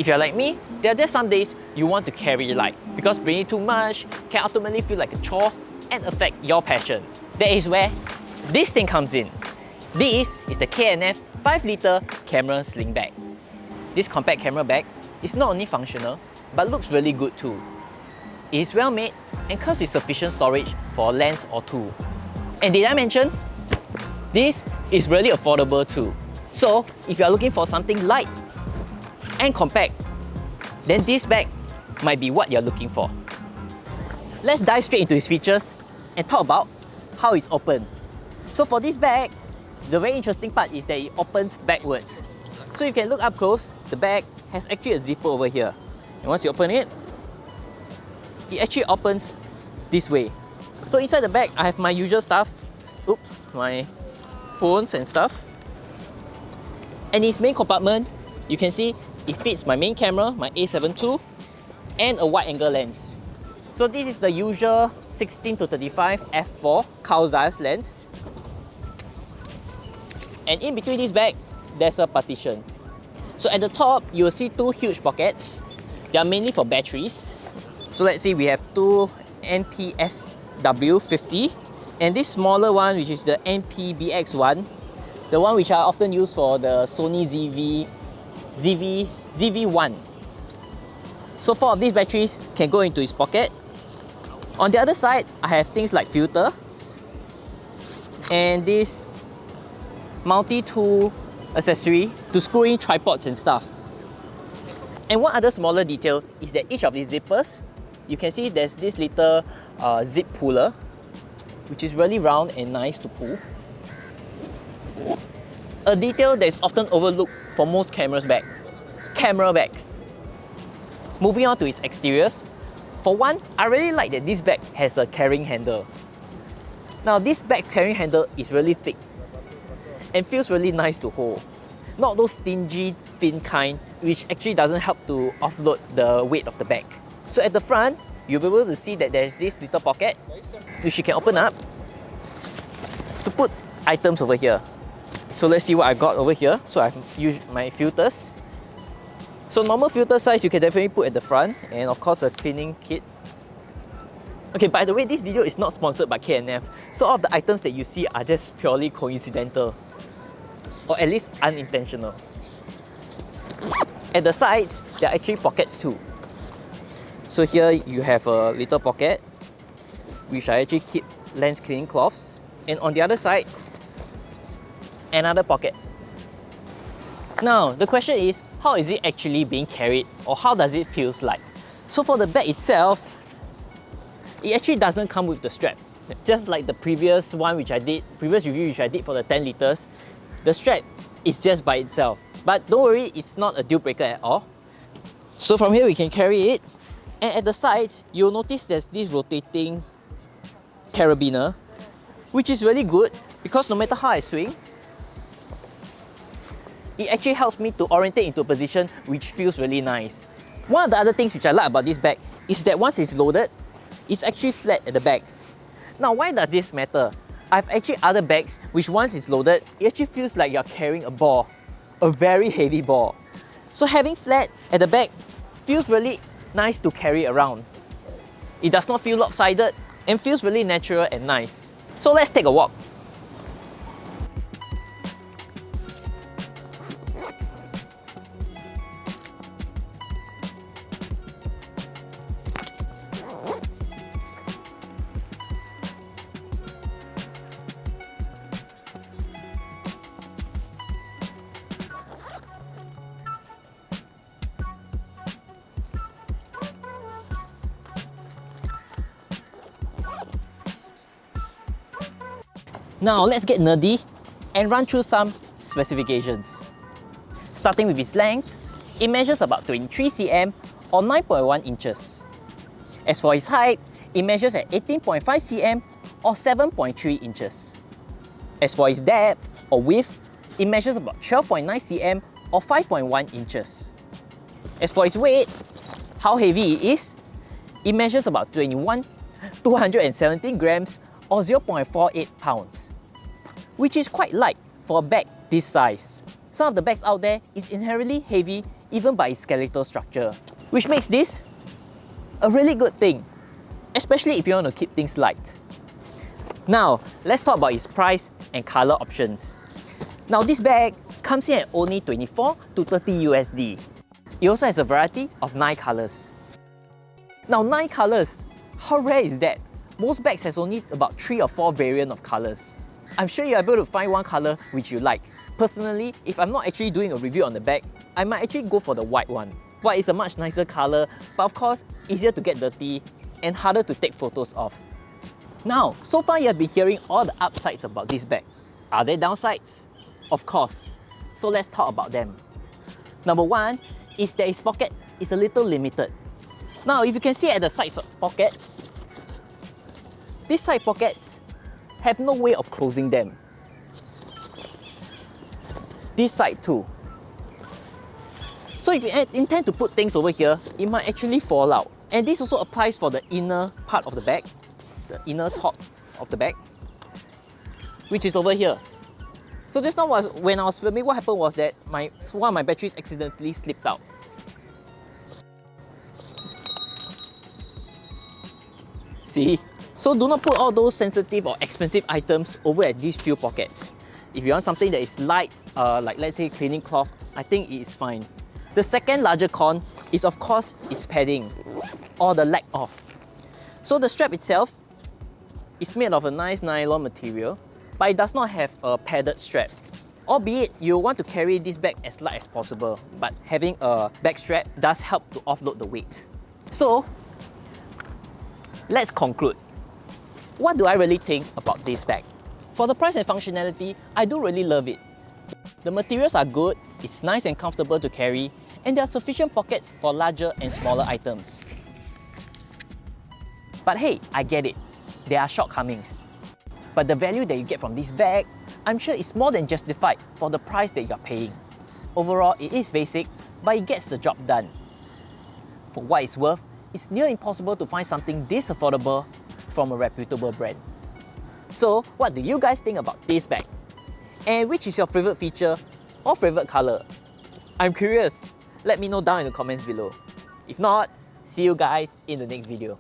if you're like me, there are just some days you want to carry light because bringing too much can ultimately feel like a chore and affect your passion. That is where this thing comes in. This is the K&F 5-litre camera sling bag. This compact camera bag is not only functional, but looks really good too. It is well made and comes with sufficient storage for a lens or two. And did I mention? This is really affordable too. So if you are looking for something light and compact, then this bag might be what you're looking for. Let's dive straight into its features and talk about how it's open. So for this bag, the very interesting part is that it opens backwards. So you can look up close, the bag has actually a zipper over here. And once you open it, it actually opens this way. So inside the bag, I have my usual stuff. Oops, my phones and stuff. And its main compartment, you can see it fits my main camera, my A7 II, and a wide angle lens. So this is the usual 16-35 f4 Carl Zeiss lens. And in between this bag, there's a partition. So at the top, you will see two huge pockets. They are mainly for batteries. So let's see, we have two NPFW50 and this smaller one, which is the NPBX1, the one which I often use for the Sony ZV-1. So 4 of these batteries can go into its pocket. On the other side, I have things like filters and this multi-tool accessory to screw in tripods and stuff. And one other smaller detail is that each of these zippers, you can see there's this little zip puller, which is really round and nice to pull. A detail that is often overlooked for most camera bags. Moving on to its exteriors. For one, I really like that this bag has a carrying handle. Now this bag carrying handle is really thick and feels really nice to hold. Not those stingy, thin kind, which actually doesn't help to offload the weight of the bag. So at the front, you'll be able to see that there's this little pocket, which you can open up to put items over here. So let's see what I've got over here. So I've used my filters. So normal filter size you can definitely put at the front, and of course a cleaning kit. Okay, by the way, this video is not sponsored by K&F, so all of the items that you see are just purely coincidental, or at least unintentional. At the sides, there are actually pockets too. So here you have a little pocket, which I actually keep lens cleaning cloths, and on the other side, another pocket. Now, the question is, how is it actually being carried, or how does it feel like? So for the bag itself, it actually doesn't come with the strap. Just like the previous review which I did for the 10 liters, the strap is just by itself. But don't worry, it's not a deal breaker at all. So from here we can carry it, and at the sides, you'll notice there's this rotating carabiner, which is really good because no matter how I swing, it actually helps me to orientate into a position which feels really nice. One of the other things which I like about this bag is that once it's loaded, it's actually flat at the back. Now, why does this matter? I've actually other bags which once it's loaded, it actually feels like you're carrying a ball, a very heavy ball. So having flat at the back feels really nice to carry around. It does not feel lopsided and feels really natural and nice. So let's take a walk. Now let's get nerdy and run through some specifications. Starting with its length, it measures about 23 cm or 9.1 inches. As for its height, it measures at 18.5 cm or 7.3 inches. As for its depth or width, it measures about 12.9 cm or 5.1 inches. As for its weight, how heavy it is, it measures about 217 grams or 0.48 pounds, which is quite light for a bag this size. Some of the bags out there is inherently heavy even by its skeletal structure, which makes this a really good thing, especially if you want to keep things light. Now, let's talk about its price and color options. Now, this bag comes in at only 24 to 30 USD. It also has a variety of 9 colors. Now, 9 colors, how rare is that? Most bags has only about 3 or 4 variants of colors. I'm sure you're able to find one color which you like. Personally, if I'm not actually doing a review on the bag, I might actually go for the white one. White is a much nicer color, but of course, easier to get dirty and harder to take photos of. Now, so far you have been hearing all the upsides about this bag. Are there downsides? Of course. So let's talk about them. Number one is that its pocket is a little limited. Now, if you can see at the sides of pockets, these side pockets have no way of closing them. This side too. So if you intend to put things over here, it might actually fall out. And this also applies for the inner part of the bag, the inner top of the bag, which is over here. So just now when I was filming, what happened was that one of my batteries accidentally slipped out. See? So do not put all those sensitive or expensive items over at these few pockets. If you want something that is light, like let's say cleaning cloth, I think it is fine. The second larger con is of course its padding, or the lack of. So the strap itself is made of a nice nylon material, but it does not have a padded strap. Albeit you want to carry this bag as light as possible, but having a back strap does help to offload the weight. So let's conclude. What do I really think about this bag? For the price and functionality, I do really love it. The materials are good, it's nice and comfortable to carry, and there are sufficient pockets for larger and smaller items. But hey, I get it. There are shortcomings. But the value that you get from this bag, I'm sure is more than justified for the price that you are paying. Overall, it is basic, but it gets the job done. For what it's worth, it's near impossible to find something this affordable from a reputable brand. So, what do you guys think about this bag? And which is your favorite feature or favorite color? I'm curious. Let me know down in the comments below. If not, see you guys in the next video.